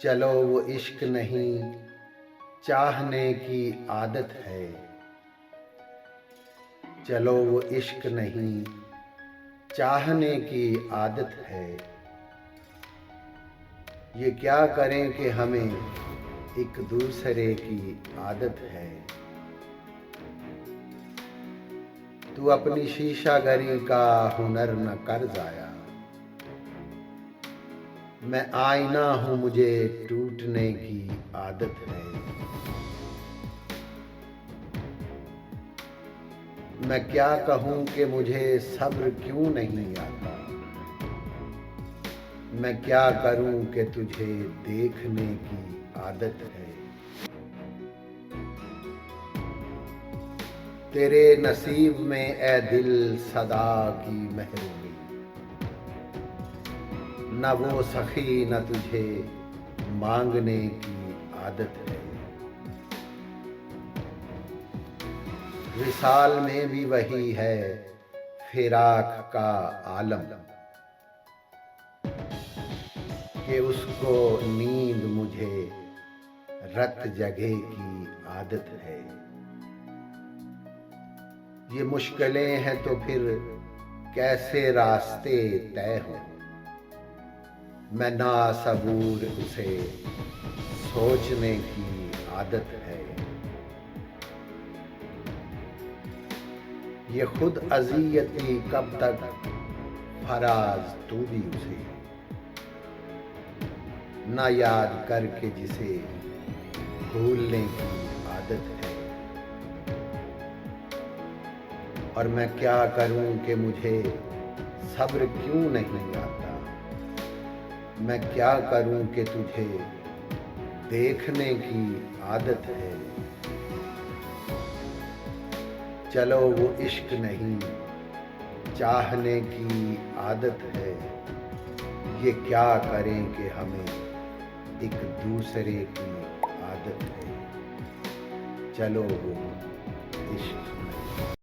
चलो वो इश्क नहीं, चाहने की आदत है। चलो वो इश्क नहीं, चाहने की आदत है। ये क्या करें कि हमें एक दूसरे की आदत है। तू अपनी शीशागरी का हुनर न कर जाया। मैं आईना हूं, मुझे टूटने की आदत है। मैं क्या कहूं कि मुझे सब्र क्यों नहीं आता। मैं क्या करूं कि तुझे देखने की आदत है। तेरे नसीब में ए दिल सदा की महरूमी, न वो सखी न तुझे मांगने की आदत है। विसाल में भी वही है फिराक का आलम, कि उसको नींद मुझे रत जगह की आदत है। ये मुश्किलें हैं तो फिर कैसे रास्ते तय हों। मैं नासबूर, उसे सोचने की आदत है। ये खुद अज़ियती कब तक, फराज तू भी उसे ना याद करके जिसे भूलने की आदत है। और मैं क्या करूं कि मुझे सब्र क्यों नहीं आता। मैं क्या करूं कि तुझे देखने की आदत है। चलो वो इश्क नहीं, चाहने की आदत है। ये क्या करें कि हमें एक दूसरे की आदत है। चलो वो इश्क नहीं।